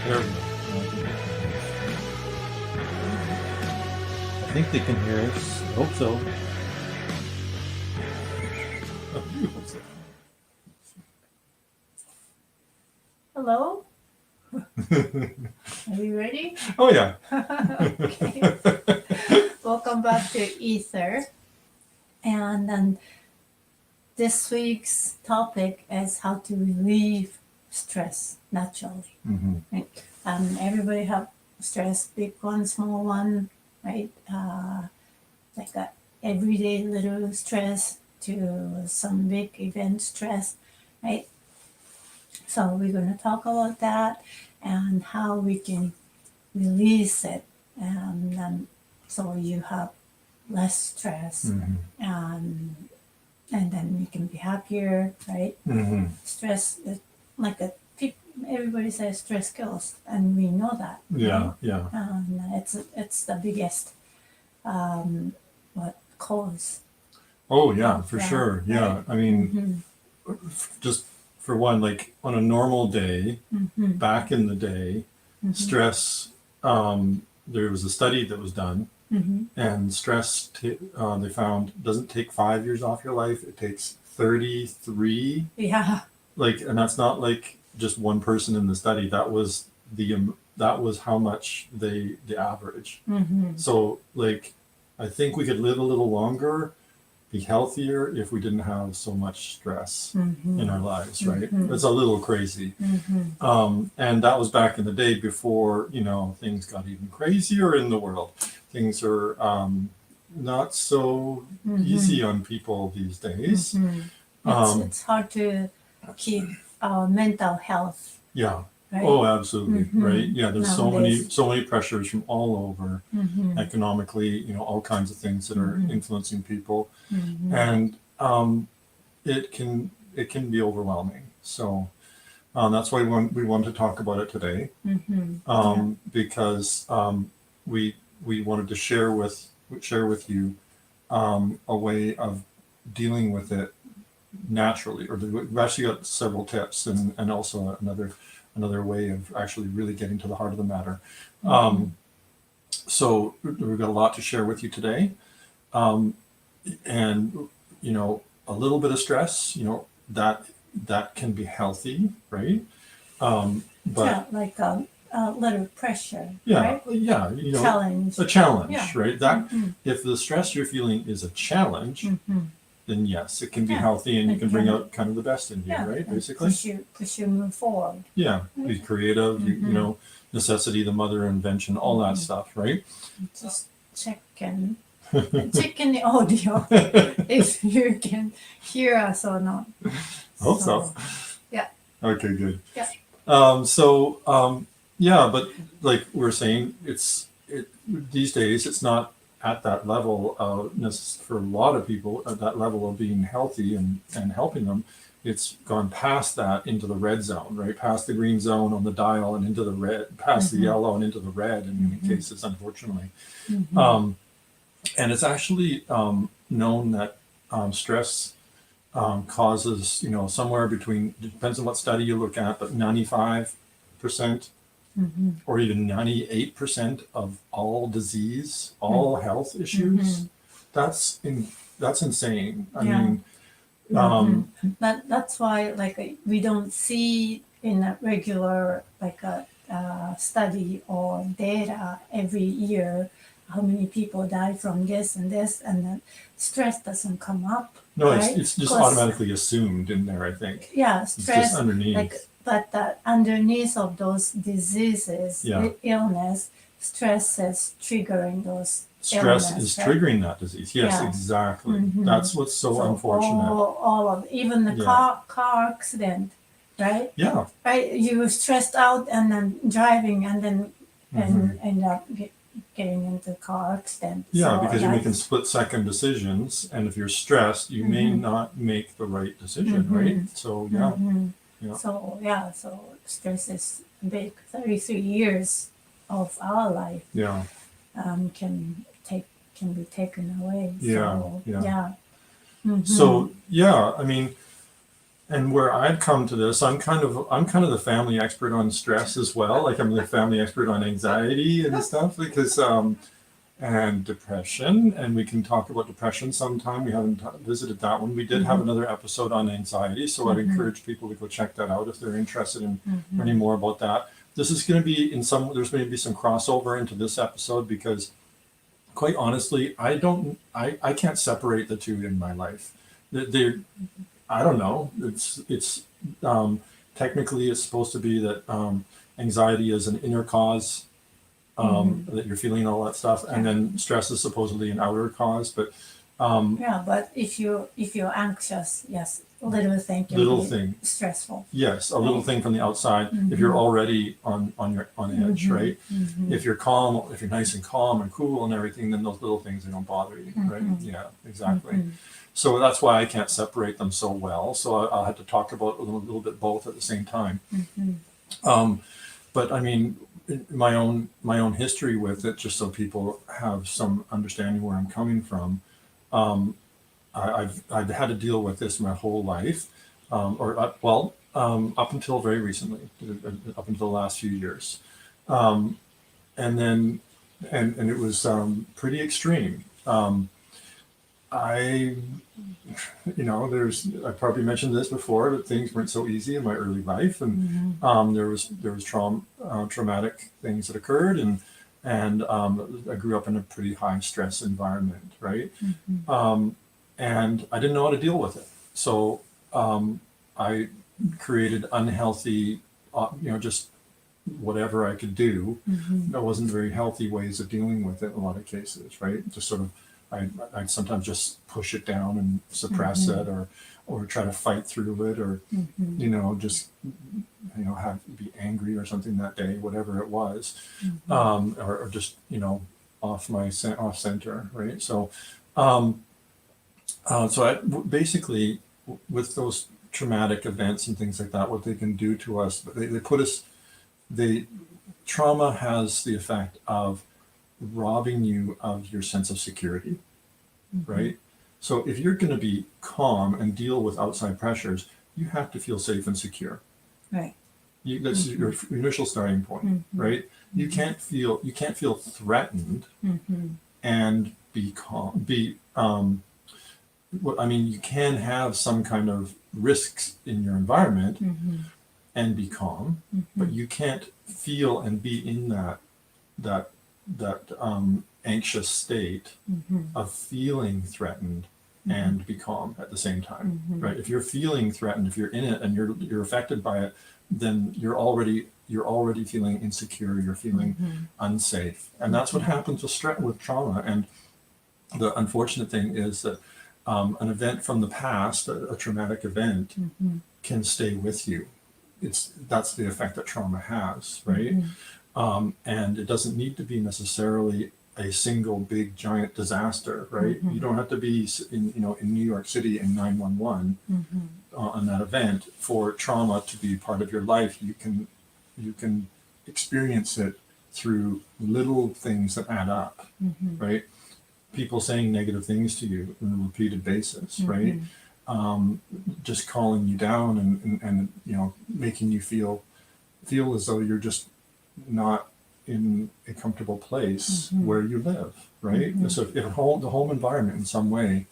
There we go. I think they can hear us. I hope so. You hope so. Hello? Are you ready? Oh, yeah. Okay. Welcome back to Aether. And then this week's topic is how to relieve stress naturally. Mm-hmm. Right? Everybody have stress, big one, small one, right? Like a everyday little stress to some big event stress, right? So we're going to talk about that and how we can release it, and so you have less stress, Mm-hmm. and then you can be happier, right? Mm-hmm. Stress, like everybody says stress kills, and we know that. Yeah, right? yeah. It's the biggest cause. Oh, yeah, for sure. Yeah. Right? I mean, just for one, like on a normal day, back in the day, stress, there was a study that was done, and stress, they found, doesn't take 5 years off your life. It takes 33. Yeah. Like, and that's not like just one person in the study. That was that was how much the average. So, like, I think we could live a little longer, be healthier if we didn't have so much stress in our lives, right? It's a little crazy. And that was back in the day before, things got even crazier in the world. Things are not so easy on people these days. It's hard to keep our mental health. Yeah. Right? Oh, absolutely. Right. Yeah. There's Nowadays. so many pressures from all over, economically, all kinds of things that are influencing people, and it can be overwhelming. So that's why we want to talk about it today, because we wanted to share with you a way of dealing with it naturally, or we've actually got several tips and also another way of actually really getting to the heart of the matter. So we've got a lot to share with you today, and a little bit of stress, that can be healthy, right? But like a little pressure, yeah, right? yeah, challenge. A challenge, Yeah. right? That if the stress you're feeling is a challenge, then yes, it can be healthy, and you can bring out kind of the best in you, right? Basically, push you move forward. Yeah, be creative. Necessity, the mother of invention, all that stuff, right? Just check in the audio if you can hear us or not. Hope so. Yeah. Okay, good. Yeah. Yeah, but like we're saying, these days it's not at that level for a lot of people at that level of being healthy and helping them. It's gone past that into the red zone, right? Past the green zone on the dial and into the red, past the yellow and into the red in many cases, unfortunately. And it's actually known that stress causes, somewhere between, depends on what study you look at, but 95% or even 98% of all disease, all health issues. That's insane. I mean, that's why we don't see in a regular study or data every year how many people die from this, and then stress doesn't come up. No, right? it's just automatically assumed in there, I think. Yeah, stress. It's just underneath. But underneath of those diseases, illness, stress is triggering those. Stress is triggering that disease. Yes, exactly. That's what's so unfortunate. All of even the car accident, right? Yeah. Right. You were stressed out and then driving and then end up getting into a car accident. Yeah, because you're making split-second decisions, and if you're stressed, you may not make the right decision, right? So So stress is big. 33 years of our life. Yeah. Can be taken away. Yeah. So, yeah. So I mean, and where I've come to this, I'm kind of the family expert on stress as well. Like I'm the family expert on anxiety and stuff because and depression, and we can talk about depression sometime. We haven't visited that one. We did have another episode on anxiety, so I'd encourage people to go check that out if they're interested in learning more about that. This is going to be there's going to be some crossover into this episode because quite honestly, I can't separate the two in my life. They're, I don't know. It's technically it's supposed to be that anxiety is an inner cause, that you're feeling all that stuff, and then stress is supposedly an outer cause. But Yeah, but if you're anxious, yes, little thing can little be thing, stressful. yes, a little thing from the outside. If you're already on edge, right? If you're calm, if you're nice and calm and cool and everything, then those little things, they don't bother you, right? Yeah, exactly. So that's why I can't separate them so well. So I'll have to talk about a little bit both at the same time. But I mean, my own history with it, just so people have some understanding where I'm coming from. I've had to deal with this my whole life, up until very recently, up until the last few years, and then and it was pretty extreme. I, I probably mentioned this before, but things weren't so easy in my early life, and there was traumatic things that occurred, and I grew up in a pretty high stress environment, right? And I didn't know how to deal with it, so I created unhealthy, just whatever I could do. That wasn't very healthy ways of dealing with it in a lot of cases, right? Just sort of I'd sometimes just push it down and suppress it, or try to fight through it, or just be angry or something that day, whatever it was, or just off center, right? So basically with those traumatic events and things like that, what they can do to us, they put us. Trauma has the effect of robbing you of your sense of security, right? So if you're going to be calm and deal with outside pressures, you have to feel safe and secure. Right. That's your initial starting point, right? You can't feel threatened and be calm. You can have some kind of risks in your environment and be calm, but you can't feel and be in that anxious state of feeling threatened and be calm at the same time, right? If you're feeling threatened, if you're in it and you're affected by it, then you're already feeling insecure. You're feeling unsafe, and that's what happens with trauma. And the unfortunate thing is that an event from the past, a traumatic event, can stay with you. That's the effect that trauma has, right? And it doesn't need to be necessarily a single big giant disaster, right? You don't have to be in New York City in 911 on that event for trauma to be part of your life. You can experience it through little things that add up, right? People saying negative things to you on a repeated basis, right? Just calling you down and making you feel as though you're just not in a comfortable place where you live, right? So if the home environment in some way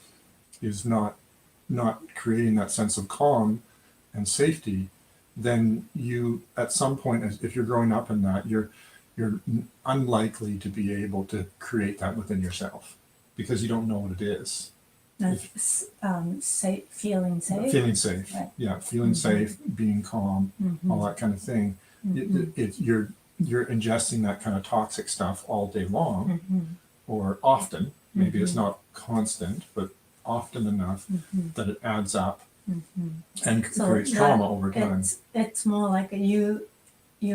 is not creating that sense of calm and safety, then you, at some point, if you're growing up in that, you're unlikely to be able to create that within yourself because you don't know what it is. Feeling safe. Feeling safe, right. Yeah, feeling safe, being calm, all that kind of thing. You're ingesting that kind of toxic stuff all day long, or often. Maybe it's not constant, but often enough that it adds up and creates trauma over time. It's more like you're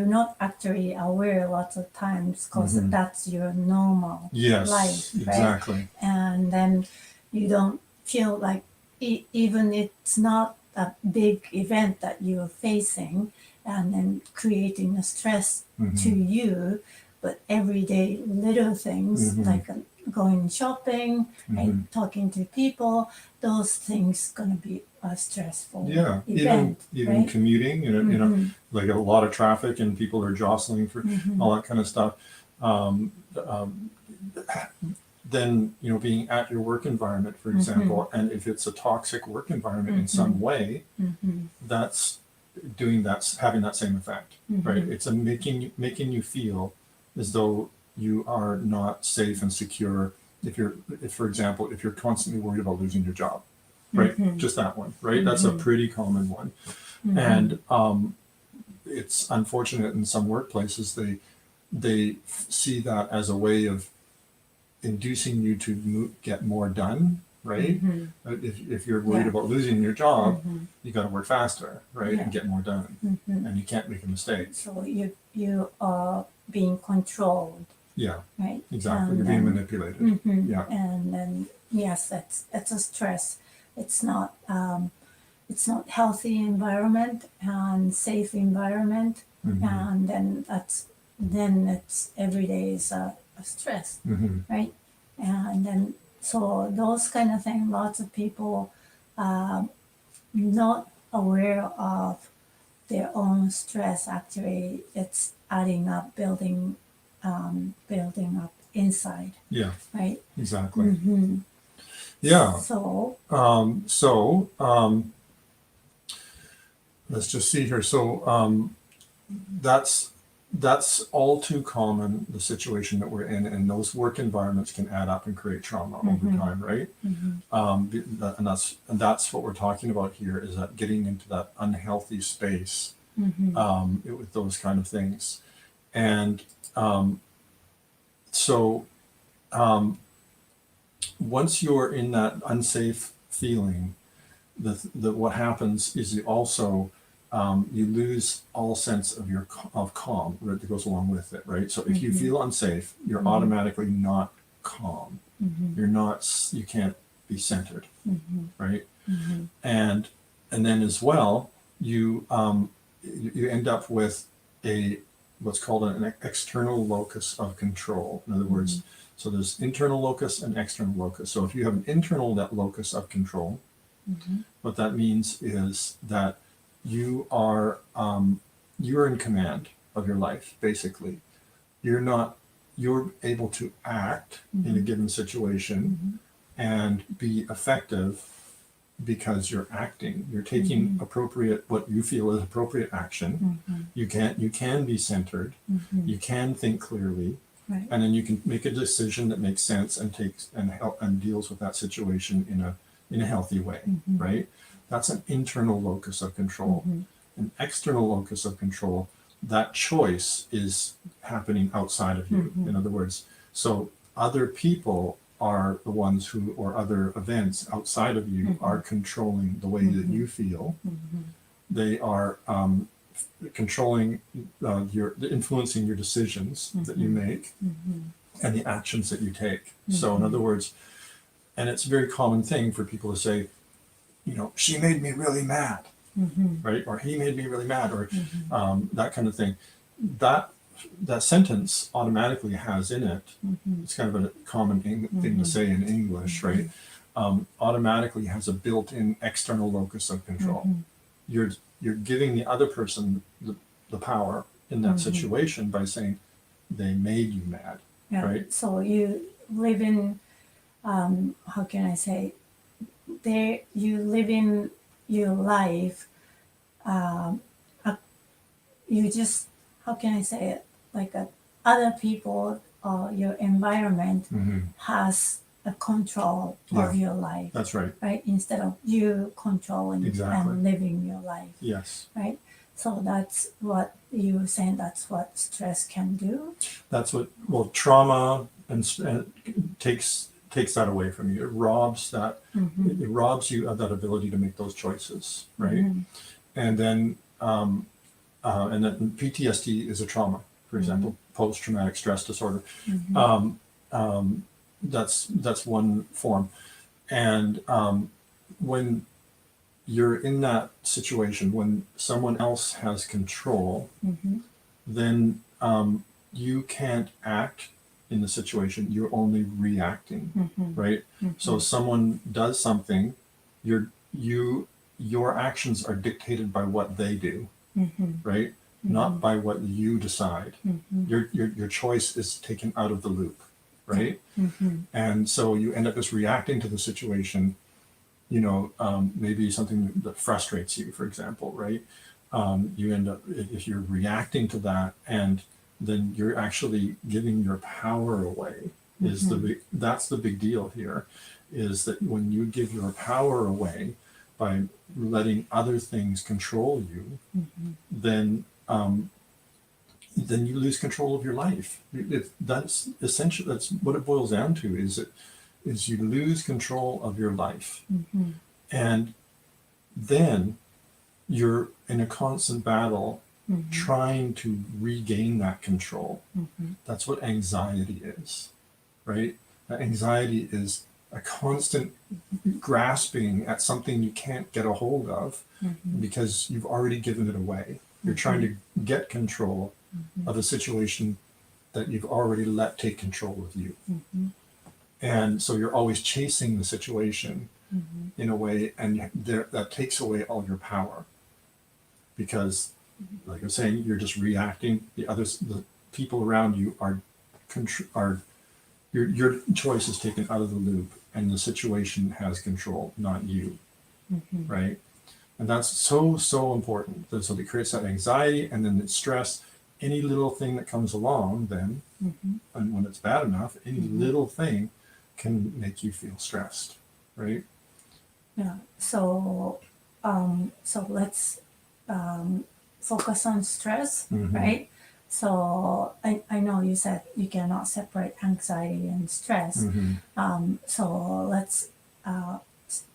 not actually aware lots of times because that's your normal life, right? Exactly. And then you don't feel like even it's not a big event that you're facing and then creating a stress to you, but everyday little things like going shopping and talking to people, those things gonna be a stressful Yeah, event, even right? commuting, like a lot of traffic and people are jostling for all that kind of stuff. Um, um, then being at your work environment, for example, and if it's a toxic work environment in some way, that's doing that, having that same effect, right? It's a making you feel as though you are not safe and secure. If for example, if you're constantly worried about losing your job, right? Just that one, right? That's a pretty common one. And it's unfortunate in some workplaces they see that as a way of inducing you to get more done, right? If you're worried Yeah. about losing your job, you got to work faster, right, Yeah. and get more done, and you can't make a mistake. So you are being controlled, Yeah, right? exactly. And You're being then, manipulated. Yeah, and then yes, that's a stress. It's not healthy environment and safe environment, and then it's every day is a stress, right? And then so those kind of things, lots of people not aware of their own stress. Actually, it's adding up, building up inside, yeah, right? exactly. Yeah. So Let's just see here. So that's all too common, the situation that we're in, and those work environments can add up and create trauma over time, right? And that's what we're talking about here, is that getting into that unhealthy space with those kind of things. And so once you're in that unsafe feeling, the what happens is you also you lose all sense of calm that goes along with it, right? So if you feel unsafe, you're automatically not calm. You can't be centered, right? And then as well, you end up with what's called an external locus of control. In other words, so there's internal locus and external locus. So if you have an internal locus of control, what that means is that you're in command of your life. Basically, you're able to act in a given situation and be effective because you're acting. You're taking what you feel is appropriate action. You can be centered. You can think clearly, right. and then you can make a decision that makes sense and help and deals with that situation in a healthy way, right? That's an internal locus of control. An external locus of control, that choice is happening outside of you. In other words, so other people are the ones who, or other events outside of you, are controlling the way that you feel. They are controlling influencing your decisions that you make and the actions that you take. So in other words, and it's a very common thing for people to say, she made me really mad, right? Or he made me really mad, or that kind of thing. That sentence automatically has in it, it's kind of a common thing to say in English, right? Automatically has a built-in external locus of control. You're giving the other person the power in that situation by saying they made you mad, Yeah. right? So you live in, how can I say, you live in your life, you just, how can I say it, like other people or your environment has a control of your life. That's right. Right? Instead of you controlling Exactly. and living your life. Yes. Right? So that's what you were saying, that's what stress can do. That's what trauma and takes that away from you. It robs it robs you of that ability to make those choices, right? And then PTSD is a trauma, for example, post-traumatic stress disorder. That's one form. And when you're in that situation, when someone else has control, then you can't act in the situation. You're only reacting, right? So someone does something, you your actions are dictated by what they do, Mm-hmm. right? Not by what you decide. Mm-hmm. Your choice is taken out of the loop, right? Mm-hmm. And so you end up just reacting to the situation. Maybe something that frustrates you, for example, right? You end up, if you're reacting to that, and then you're actually giving your power away. That's the big deal here, is that when you give your power away by letting other things control you, Mm-hmm. then you lose control of your life. That's essential. That's what it boils down to. Is you lose control of your life, Mm-hmm. and then you're in a constant battle Mm-hmm. trying to regain that control. Mm-hmm. That's what anxiety is, right? Anxiety is a constant grasping at something you can't get a hold of Mm-hmm. because you've already given it away. You're trying to get control of a situation that you've already let take control of you. Mm-hmm. And so you're always chasing the situation Mm-hmm. in a way, and that takes away all your power. Because, like I was saying, you're just reacting. The people around you are your choice is taken out of the loop, and the situation has control, not you, Mm-hmm. right? And that's so important. So it creates that anxiety, and then the stress. Any little thing that comes along, then, Mm-hmm. and when it's bad enough, any little thing can make you feel stressed, right? Yeah. So let's focus on stress, Mhm. right? So I know you said you cannot separate anxiety and stress. So let's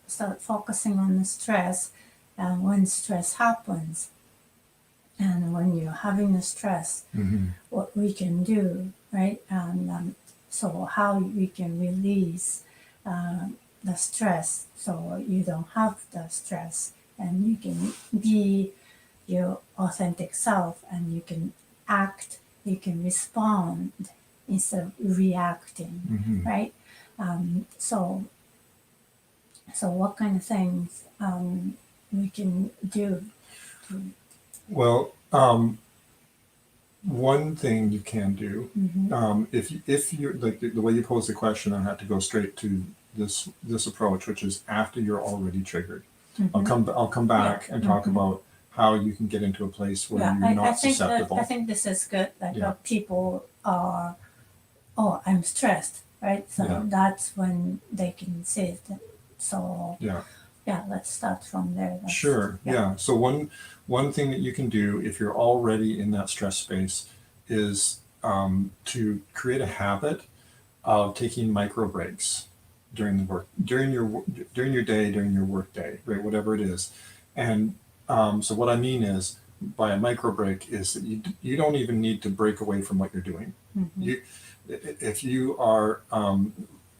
start focusing on the stress, and when stress happens, and when you're having the stress, what we can do, right? And so how we can release the stress, so you don't have the stress, and you can be your authentic self, and you can act, you can respond instead of reacting, right? So what kind of things we can do to, Well, one thing you can do, if you're like the way you pose the question, I have to go straight to this approach, which is after you're already triggered. I'll come back and talk about how you can get into a place where you're I not think susceptible. I think this is good. Like Yeah. people are, oh, I'm stressed, right? So Yeah. that's when they can see it. So Yeah. yeah, let's start from there. Sure. Yeah. So one thing that you can do if you're already in that stress space is to create a habit of taking micro breaks during your day, during your work day, right? Whatever it is. And so what I mean is, by a micro break, is that you don't even need to break away from what you're doing. You, if you are,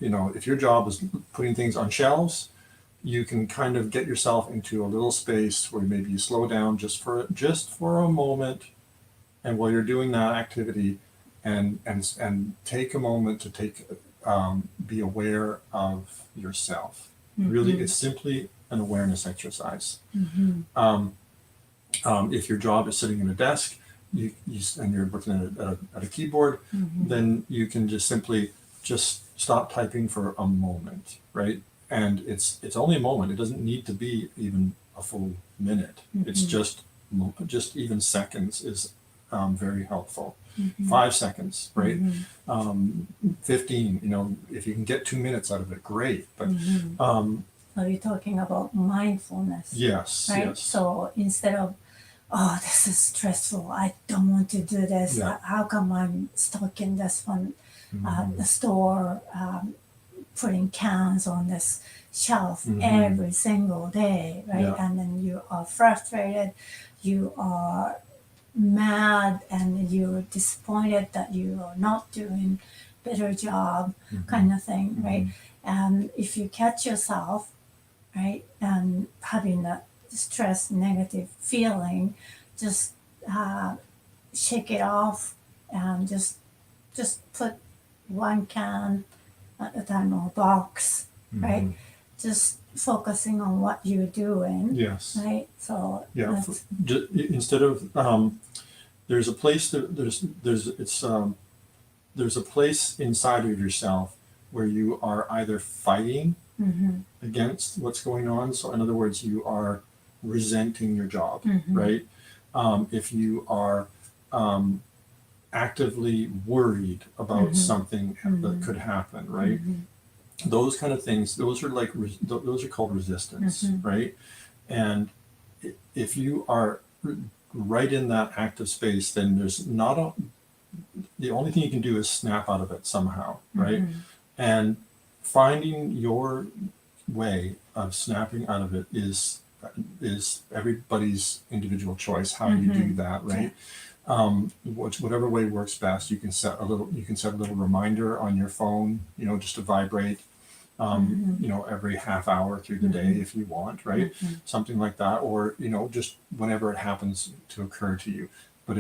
if your job is putting things on shelves, you can kind of get yourself into a little space where maybe you slow down just for a moment, and while you're doing that activity, and take a moment to be aware of yourself. Really, it's simply an awareness exercise. If your job is sitting at a desk, and you're working at a keyboard, then you can just simply just stop typing for a moment, right? And it's only a moment. It doesn't need to be even a full minute. It's just even seconds is very helpful. 5 seconds, right? 15. If you can get 2 minutes out of it, great. But Are you talking about mindfulness? yes, Right. yes. So instead of, oh, this is stressful, I don't want to do this. Yeah. How come I'm stuck in this one, the store, putting cans on this shelf every single day, right? Yeah. And then you are frustrated, you are mad, and you're disappointed that you are not doing better job, kind of thing, right? And if you catch yourself, right, and having that stress, negative feeling, just shake it off, and just put one can at a time, or box, right? Just focusing on what you're doing, yes, right? So yeah. that's, Instead of there's a place that there's a place inside of yourself where you are either fighting mm-hmm, against what's going on. So, in other words, you are resenting your job, mm-hmm, right? If you are actively worried about mm-hmm, something that mm-hmm, could happen, right? mm-hmm, Those kind of things, those are like those are called resistance, mm-hmm. right? And if you are right in that active space, then there's not a the only thing you can do is snap out of it somehow, right? Mm-hmm. And finding your way of snapping out of it is everybody's individual choice how you do that, right? Whatever way works best. You can set a little reminder on your phone, just to vibrate, every half hour through the day if you want, right? Something like that, or just whenever it happens to occur to you. But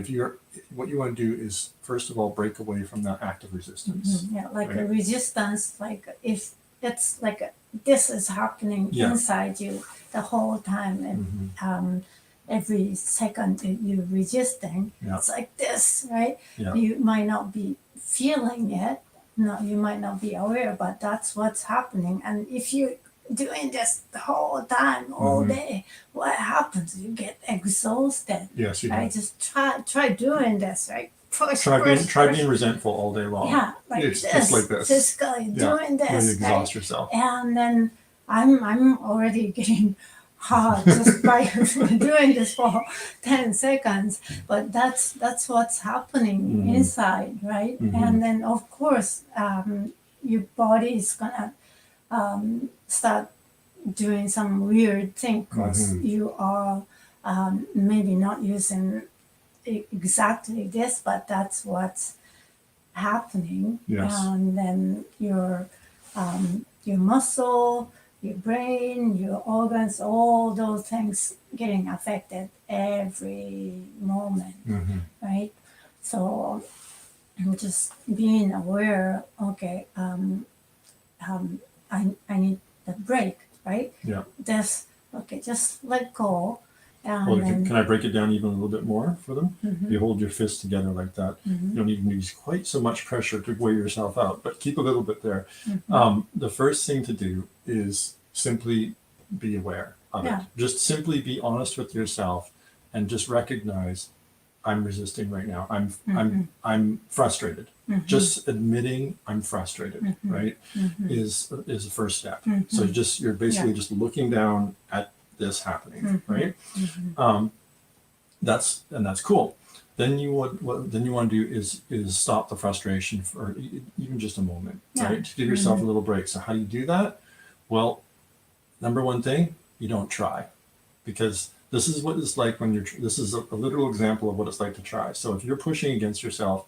what you want to do is first of all break away from that active resistance. Yeah, like a right? resistance, like if it's like this is happening Yeah. inside you the whole time, and every second that you're resisting, Yeah. it's like this, right? Yeah. You might not be feeling it, no, you might not be aware, but that's what's happening. And if you're doing this the whole time, all day, what happens? You get exhausted. Yes, you Right? do. Just try doing this, right? Try being resentful all day long. Yeah, like It's this, just like this. physically doing Then you this, exhaust right? yourself. And then I'm already getting hot just by doing this for 10 seconds. But that's what's happening inside, right? And then of course your body is gonna start doing some weird thing because you are maybe not using exactly this, but that's what's happening. Yes. And then your muscle, your brain, your organs, all those things getting affected every moment, right? So just being aware, okay, I need the break, right? Yeah. Okay, just let go. Well, can I break it down even a little bit more for them? Mm-hmm. You hold your fists together like that. Mm-hmm. You don't even use quite so much pressure to wear yourself out, but keep a little bit there. Mm-hmm. The first thing to do is simply be aware of it. Just simply be honest with yourself and just recognize I'm resisting right now. I'm frustrated. Just admitting I'm frustrated, right? Is the first step. So you're basically just looking down at this happening, right? That's cool. Then what you want to do is stop the frustration for even just a moment, right? To give yourself a little break. So how do you do that? Well, number one thing, you don't try, because this is what it's like when this is a literal example of what it's like to try. So if you're pushing against yourself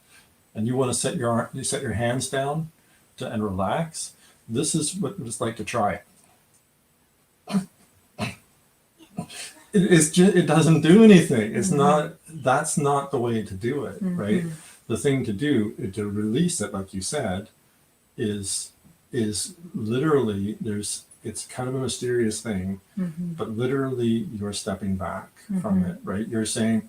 and you want to set your hands down and relax, this is what it's like to try. It doesn't do anything. That's not the way to do it, right? The thing to do to release it, like you said, is literally it's kind of a mysterious thing, but literally you're stepping back from it, right? You're saying,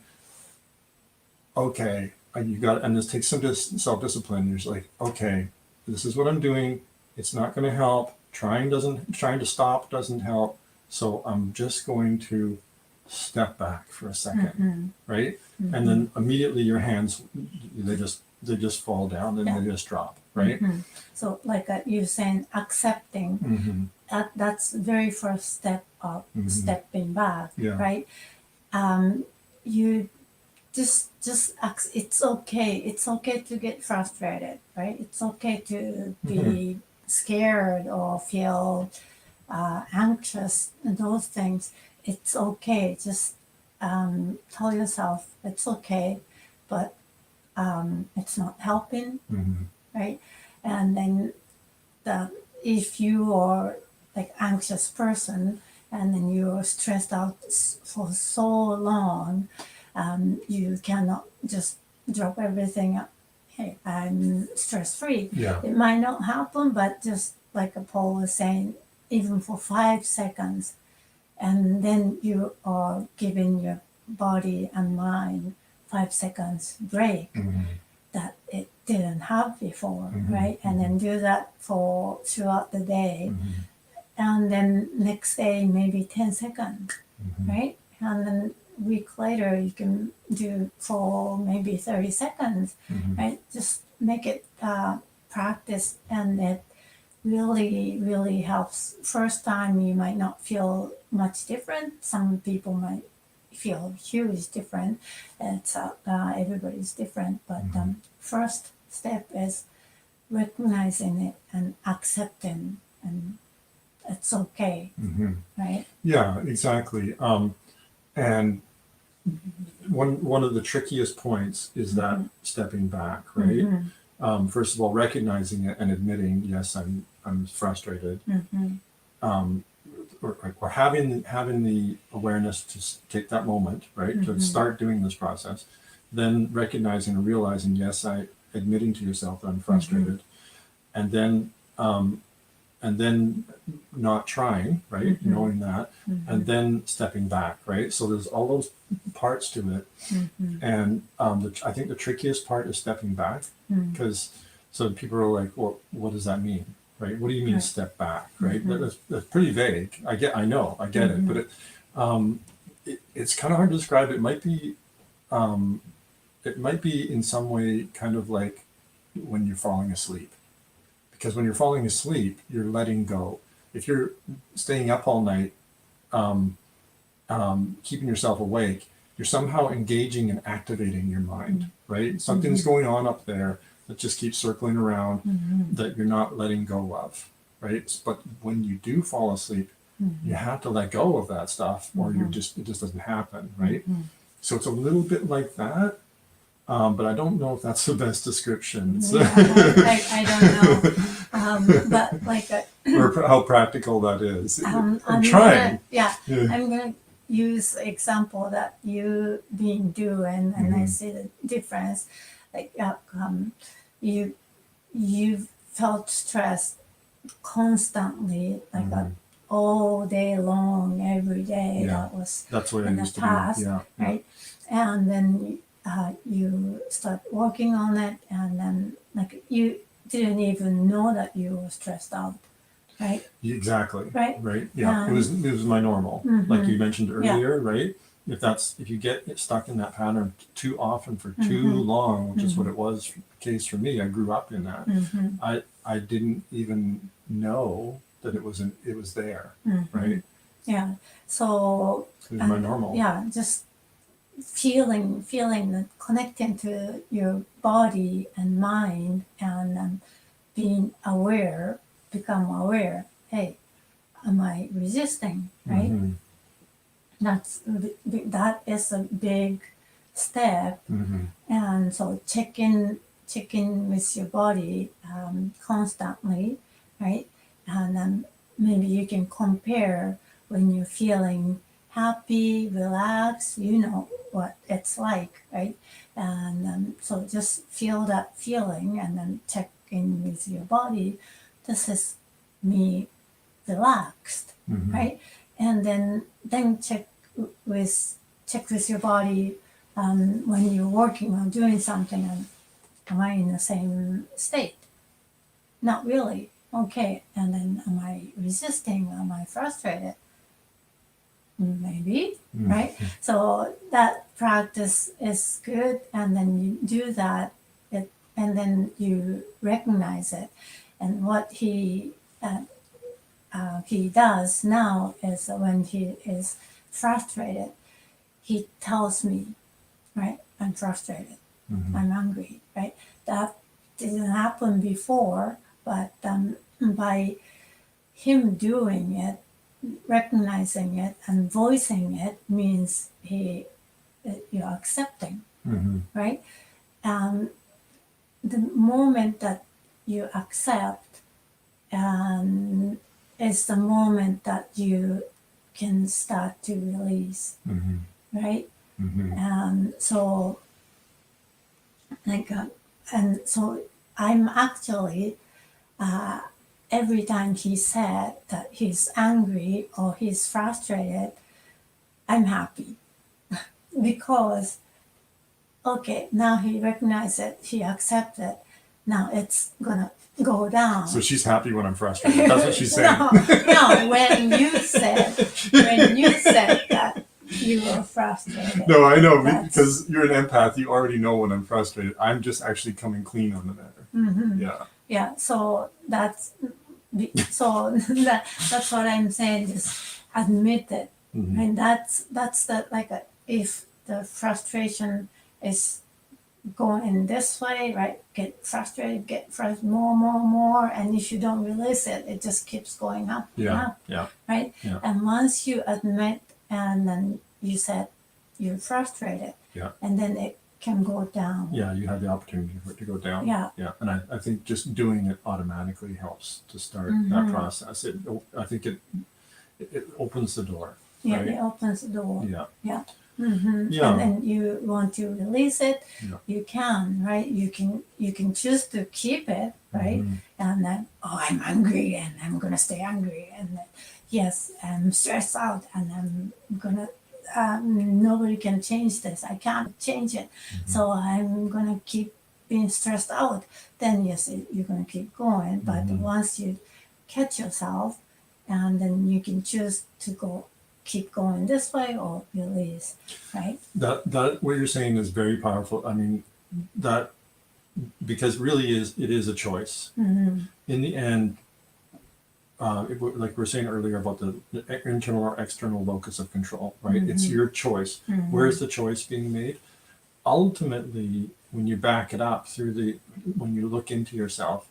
okay, and this takes some self-discipline. You're just like, okay, this is what I'm doing. It's not going to help. Trying to stop doesn't help. So I'm just going to step back for a second, right? And then immediately your hands, they just fall down and they just drop, right? So like you're saying, accepting, that's the very first step of stepping back, right? You just it's okay to get frustrated, right? It's okay to be scared or feel anxious and those things. It's okay. Just tell yourself it's okay, but it's not helping, right? And then if you are like anxious person and then you're stressed out for so long, you cannot just drop everything. Hey, I'm stress free. Yeah. It might not happen, but just like Paul was saying, even for 5 seconds, and then you are giving your body and mind 5 seconds break that it didn't have before, right? And then do that for throughout the day, and then next day maybe 10 seconds, right? And then week later you can do for maybe 30 seconds, right? Just make it practice, and it really helps. First time you might not feel much different. Some people might feel huge different. It's everybody's different, but first step is recognizing it and accepting, and it's okay, right? Yeah, exactly. And one of the trickiest points is that stepping back, right? First of all, recognizing it and admitting, yes, I'm frustrated, or having the awareness to take that moment, right, to start doing this process, then recognizing and realizing, yes, admitting to yourself that I'm frustrated, and then not trying, right, knowing that, and then stepping back, right. So there's all those parts to it, and I think the trickiest part is stepping back, because so people are like, well, what does that mean, right? What do you mean step back, right? That's pretty vague. I get it, but it's kind of hard to describe. It might be in some way kind of like when you're falling asleep. Because when you're falling asleep, you're letting go. If you're staying up all night, keeping yourself awake, you're somehow engaging and activating your mind, right? Something's going on up there that just keeps circling around that you're not letting go of, right? But when you do fall asleep, you have to let go of that stuff, or it just doesn't happen, right? So it's a little bit like that. But I don't know if that's the best description. So. Yeah, I don't know, but like or how practical that is. I'm I'm trying. gonna use example that you been doing, and I see the difference. Like you felt stress constantly, like all day long, every day. That's what I in the used to past, do. right? And then you start working on it, and then like you didn't even know that you were stressed out, right? Exactly. Right. Yeah. It was my normal, like you mentioned earlier, right? If you get stuck in that pattern too often for too long, which is what it was the case for me. I grew up in that. I didn't even know that it was there, right? Yeah. So it was my normal. Yeah, just feeling connecting to your body and mind, and being aware, become aware. Hey, am I resisting? Right. That is a big step, and so check in with your body constantly, right? And then maybe you can compare when you're feeling happy, relaxed. You know what it's like, right? And so just feel that feeling, and then check in with your body. This is me relaxed, right? And then check with your body when you're working on doing something, and am I in the same state? Not really. Okay. And then am I resisting? Am I frustrated? Maybe, right? So that practice is good, and then you do that, and then you recognize it. And what he does now is when he is frustrated, he tells me, right, I'm frustrated, I'm angry, right? That didn't happen before, but by him doing it, recognizing it and voicing it means you're accepting, right? The moment that you accept is the moment that you can start to release, right? So like and so I'm actually every time he said that he's angry or he's frustrated, I'm happy because, okay, now he recognized it, he accepted, now it's gonna go down. So she's happy when I'm frustrated. That's what she's saying. No, when you said that you were frustrated. No, I know, That's- because you're an empath. You already know when I'm frustrated. I'm just actually coming clean on the matter. Mhm. Yeah. Yeah, so that's that's what I'm saying. Just admit it, Mhm. and that's the like if the frustration is going this way, right? Get frustrated, more, and if you don't release it, it just keeps going up, and Yeah. up, Yeah. right? Yeah. And once you admit, and then you said you're frustrated, Yeah. and then it can go down. Yeah. You have the opportunity for it to go down. Yeah. Yeah. And I think just doing it automatically helps to start that process. I think it opens the door. Yeah, Right? it opens the door. Yeah. Yeah. Yeah. And then you want to release it, Yeah. you can, right? You can choose to keep it, right? Mhm. And then, oh, I'm angry and I'm gonna stay angry, and then, yes, I'm stressed out and I'm gonna. Nobody can change this. I can't change it, so I'm gonna keep being stressed out. Then yes, you're gonna keep going. But once you catch yourself, and then you can choose to keep going this way or release, right? That what you're saying is very powerful. I mean, that because really it is a choice. Mm-hmm. In the end, like we were saying earlier about the internal or external locus of control, right? It's your choice. Where's the choice being made? Ultimately, when you back it up when you look into yourself,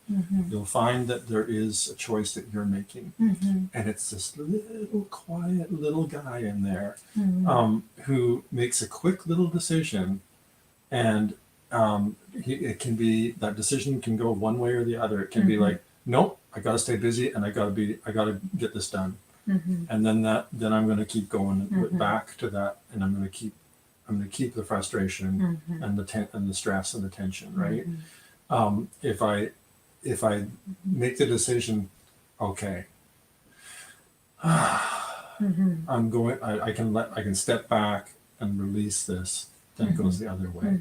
you'll find that there is a choice that you're making, and it's this little quiet little guy in there who makes a quick little decision, and it can be that decision can go one way or the other. It can be like, nope, I got to stay busy and I got to get this done, and then I'm going to keep going back to that, and I'm going to keep the frustration and the stress and the tension, right? If I make the decision, okay, I'm going. I can step back and release this. Then it goes the other way.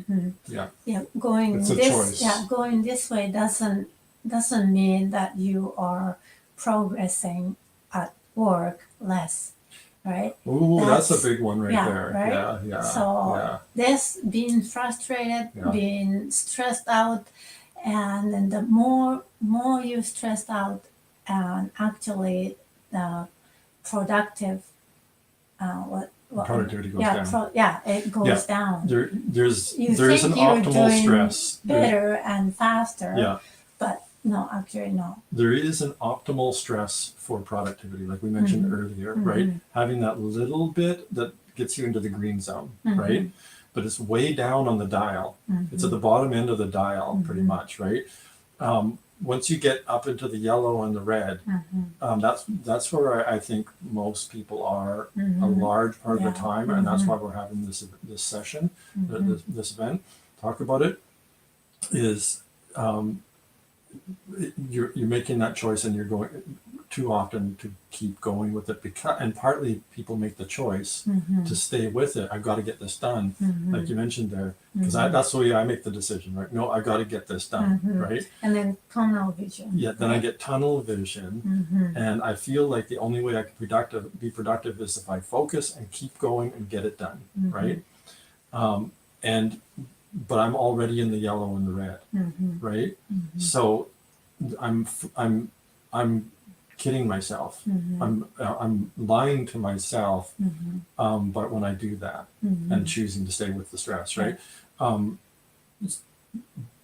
Yeah. Yeah, going It's a this. choice. Yeah, going this way doesn't mean that you are progressing at work less, right? Ooh, that's That's- a big one right yeah, there. right? Yeah, yeah, So yeah. this being frustrated, Yeah. being stressed out, and then the more you stressed out, and actually the productive, what Productivity goes yeah, down. it goes down. There's You an think you're optimal doing stress. better and faster, Yeah. but no, actually no. There is an optimal stress for productivity, like we mentioned earlier, right? Having that little bit that gets you into the green zone, right? But it's way down on the dial. It's at the bottom end of the dial, pretty much, right? Once you get up into the yellow and the red, that's where I think most people are a large part of the time, and that's why we're having this session, this event. Talk about it. Is you're making that choice, and you're going too often to keep going with it, and partly people make the choice to stay with it. I've got to get this done, like you mentioned there, because that's the way I make the decision, right? No, I've got to get this done, right? And then tunnel vision. Yeah, then I get tunnel vision, and I feel like the only way I can be productive is if I focus and keep going and get it done, right? But I'm already in the yellow and the red, right? So I'm kidding myself. I'm lying to myself. But when I do that and choosing to stay with the stress, right?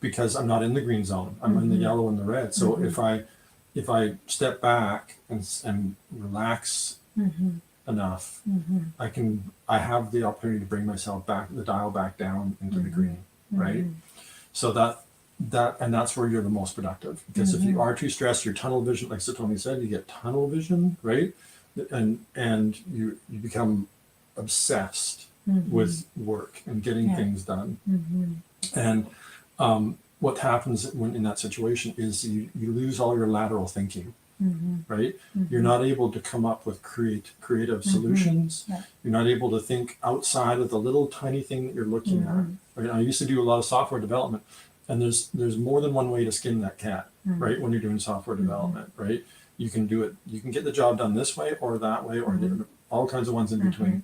Because I'm not in the green zone. I'm in the yellow and the red. So if I step back and relax enough, I have the opportunity to bring myself back, the dial back down into the green, right? So that's where you're the most productive, because if you are too stressed, your tunnel vision, like Satomi said, you get tunnel vision, right? And you become obsessed with work and getting things done. And what happens when in that situation is you lose all your lateral thinking. right? You're not able to come up with creative solutions. Yeah. You're not able to think outside of the little tiny thing that you're looking at. Right? I used to do a lot of software development, and there's more than one way to skin that cat, right? When you're doing software development, right? You can do it. You can get the job done this way or that way, or all kinds of ones in between.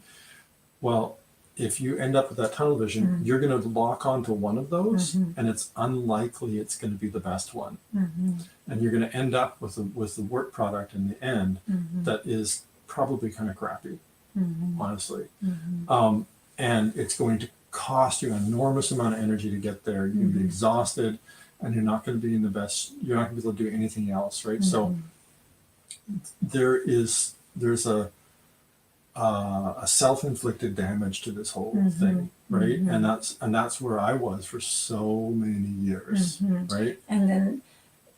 Well, if you end up with that tunnel vision, you're going to lock onto one of those, and it's unlikely it's going to be the best one. And you're going to end up with the work product in the end that is probably kind of crappy, honestly. And it's going to cost you an enormous amount of energy to get there. You're going to be exhausted, and you're not going to be in the best. You're not going to be able to do anything else, right? So there's a self-inflicted damage to this whole thing, right? And that's where I was for so many years, right? And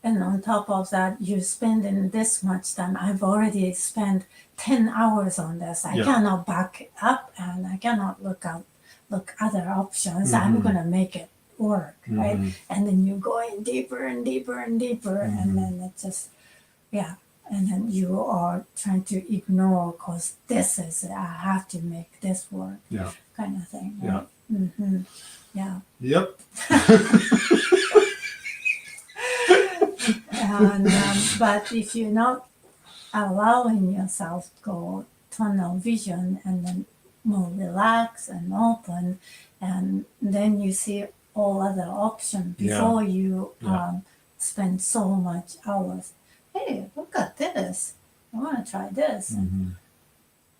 on top of that, you're spending this much time. I've already spent 10 hours on this. I cannot back up, and I cannot look other options. I'm gonna make it work, right? And then you're going deeper and deeper and deeper, and then it just, and then you are trying to ignore because this is, I have to make this work, kind of thing, right? Yep. And but if you're not allowing yourself to go tunnel vision and then more relaxed and open, and then you see all other options before you spend so much hours. Hey, look at this. I want to try this.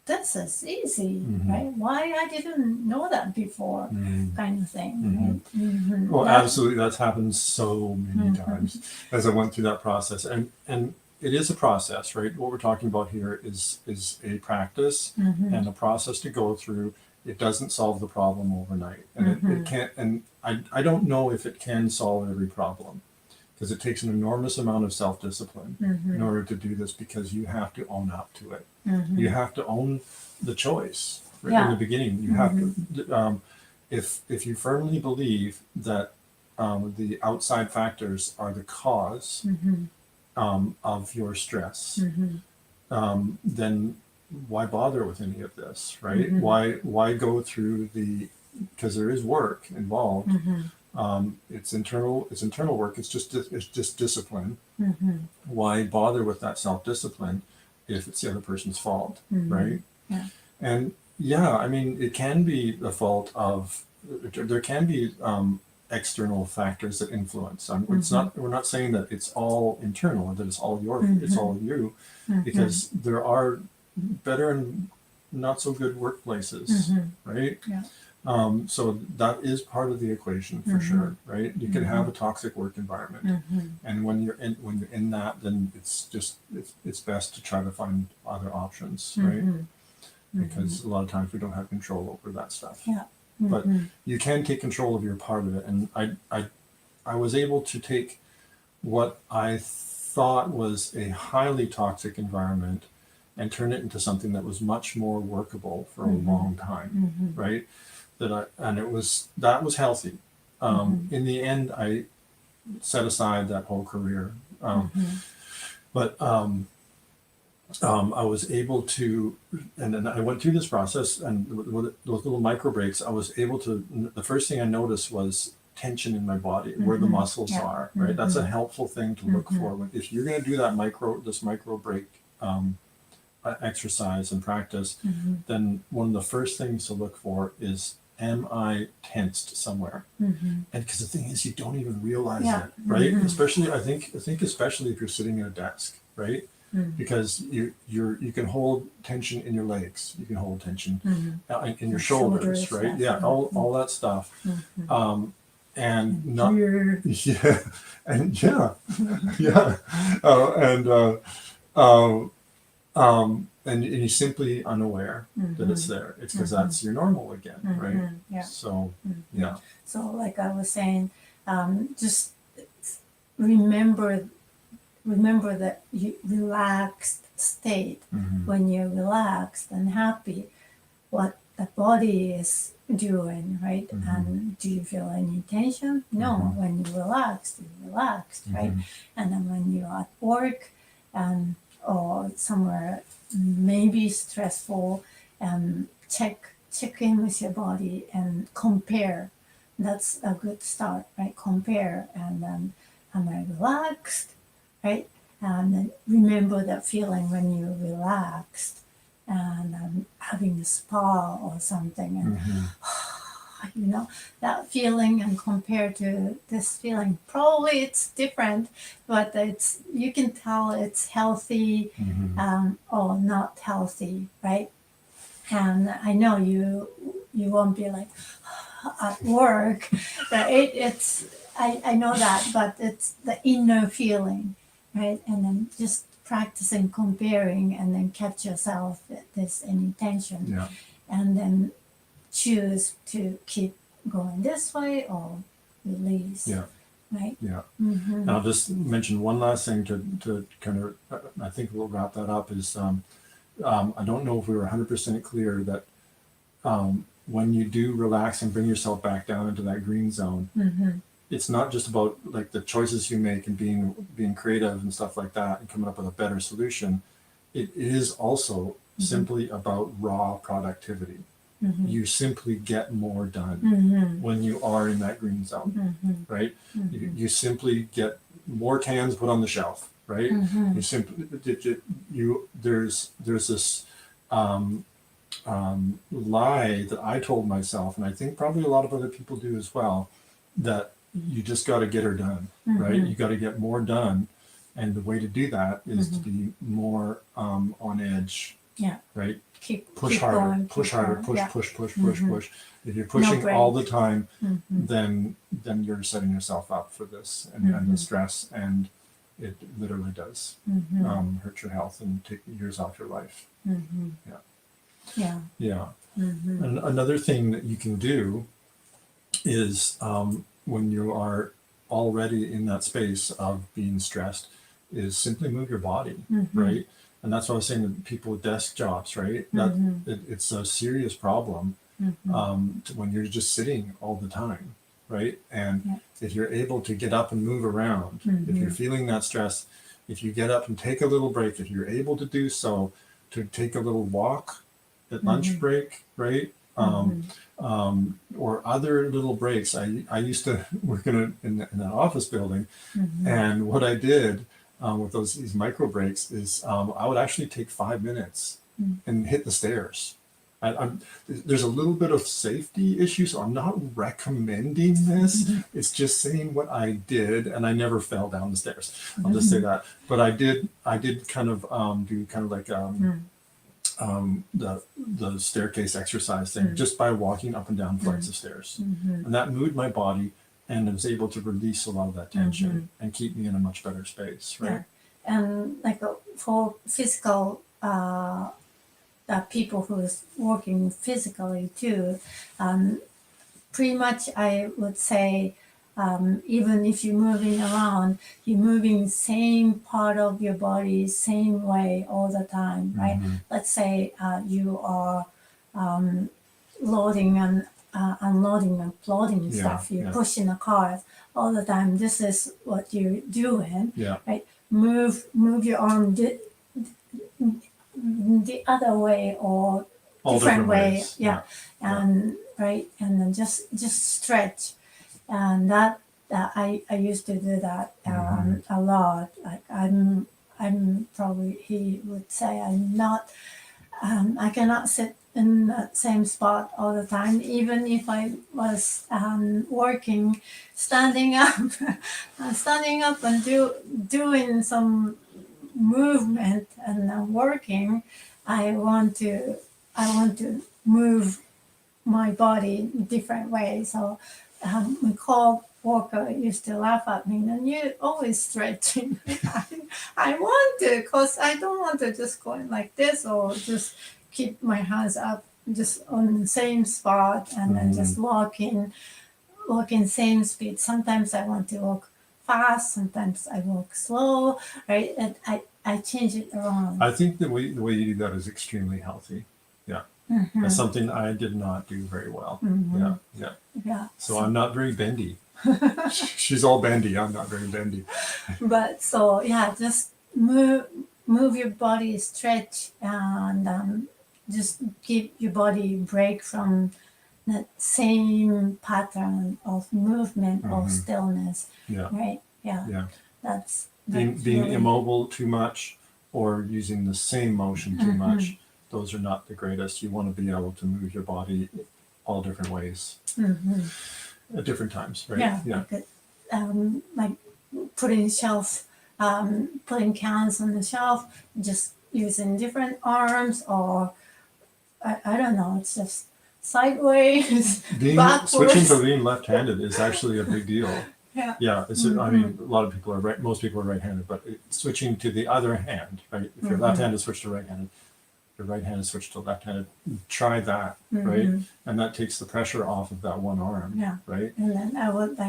This is easy, right? Why I didn't know that before, kind of thing. Right? Well, absolutely, that's happened so many times as I went through that process, and it is a process, right? What we're talking about here is a practice and a process to go through. It doesn't solve the problem overnight, and it can't. And I don't know if it can solve every problem, because it takes an enormous amount of self-discipline in order to do this, because you have to own up to it. You have to own the choice in the beginning. You have to, if you firmly believe that the outside factors are the cause of your stress, then why bother with any of this, right? Why go through because there is work involved. It's internal work. It's just discipline. Why bother with that self-discipline if it's the other person's fault, right? And I mean, it can be the fault of, there can be external factors that influence. It's not. We're not saying that it's all internal, that it's all it's all you, because there are better and not so good workplaces, right? So that is part of the equation for sure, right? You can have a toxic work environment, and when you're in that, then it's best to try to find other options, right? Because a lot of times we don't have control over that stuff. But you can take control of your part of it, and I was able to take what I thought was a highly toxic environment and turn it into something that was much more workable for a long time, right? That was healthy. In the end, I set aside that whole career, but I was able to, and then I went through this process, and with those little micro breaks, I was able to. The first thing I noticed was tension in my body, where the muscles are. Right, that's a helpful thing to look for. If you're going to do this micro break exercise and practice, then one of the first things to look for is, am I tensed somewhere? And because the thing is, you don't even realize it, right? Especially, I think especially if you're sitting at a desk, right? Because you can hold tension in your legs, you can hold tension in your shoulders, right? All that stuff, and not and you're simply unaware that it's there. It's because that's your normal again, right? So So like I was saying, just remember that you relaxed state. When you're relaxed and happy, what the body is doing, right? And do you feel any tension? No. When you're relaxed, right? And then when you're at work and or somewhere maybe stressful, and check in with your body and compare. That's a good start, right? Compare, and then am I relaxed, right? And then remember that feeling when you relaxed and having a spa or something, and you know that feeling, and compared to this feeling, probably it's different, but it's, you can tell it's healthy or not healthy, right? And I know you won't be like at work, right? I know that, but it's the inner feeling, right? And then just practicing comparing, and then catch yourself at this intention, Yeah. and then choose to keep going this way or release, Yeah. right? Yeah. Mm-hmm. And I'll just mention one last thing to kind of, I think we'll wrap that up, is I don't know if we were 100% clear that when you do relax and bring yourself back down into that green zone, it's not just about like the choices you make and being creative and stuff like that and coming up with a better solution. It is also simply about raw productivity. You simply get more done when you are in that green zone, right? You simply get more cans put on the shelf, right? You simply there's this lie that I told myself, and I think probably a lot of other people do as well, that you just got to get her done, right? You got to get more done, and the way to do that is to be more on edge, right? Push harder, going, push harder, going, push, yeah. push, push, push, push. If you're pushing break. all the time, then you're setting yourself up for this and the stress, and it literally does hurt your health and take years off your life. Yeah. And another thing that you can do is when you are already in that space of being stressed, is simply move your body, right? And that's what I was saying to people with desk jobs, right? That it's a serious problem when you're just sitting all the time, right? And if you're able to get up and move around, if you're feeling that stress, if you get up and take a little break, if you're able to do so, to take a little walk at lunch break, right? Or other little breaks. I used to work in an office building, and what I did with these micro breaks is I would actually take 5 minutes and hit the stairs. There's a little bit of safety issue, so I'm not recommending this. It's just saying what I did, and I never fell down the stairs. I'll just say that. But I did kind of do kind of like the staircase exercise thing, just by walking up and down flights of stairs, and that moved my body, and I was able to release a lot of that tension and keep me in a much better space, right? And like for physical people who's working physically too, pretty much I would say, even if you're moving around, you're moving same part of your body same way all the time, right? Let's say you are loading and unloading and uploading stuff. You're pushing a car all the time. This is what you're doing, right? Move your arm the other way or All different way, ways. and right, and then just stretch, and that I used to do that a lot. Like I'm probably, he would say I'm not, I cannot sit in the same spot all the time, even if I was working, standing up, and doing some movement and working. I want to move my body different way. So my co-worker used to laugh at me, and you always stretching. I want to, because I don't want to just go in like this or just keep my hands up just on the same spot and then just walking same speed. Sometimes I want to walk fast, sometimes I walk slow, right? And I change it around. I think the way you do that is extremely healthy. Yeah. That's something I did not do very well. Yeah. So I'm not very bendy. She's all bendy. I'm not very bendy. But so yeah, just move your body, stretch, and just give your body a break from that same pattern of movement of stillness. Yeah. Right. Yeah. Yeah. That's Being really, immobile too much or using the same motion too Mm-hmm. much, those are not the greatest. You want to be able to move your body all different ways at different times, right? Yeah. Yeah. Like putting putting cans on the shelf, just using different arms, or I don't know. It's just sideways, Switching backwards. to being left-handed is actually a big deal. Yeah. Yeah, I mean, a lot of people are right. Most people are right-handed, but switching to the other hand, right? If you're left-handed, switch to right-handed. If you're right-handed, switch to left-handed. Try that, right? And that takes the pressure off of that one arm, Yeah. right? And then I would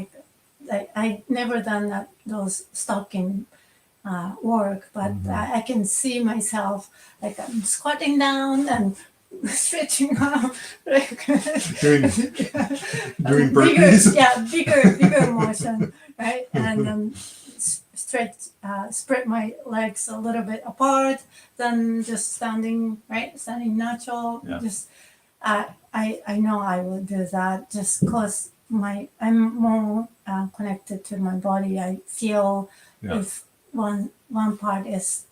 I never done those stocking work, but I can see myself like I'm squatting down and stretching out, like Doing bigger, burpees. bigger motion, right? And spread my legs a little bit apart, then just standing natural. Yeah. Just I know I would do that just because I'm more connected to my body. I feel if one part is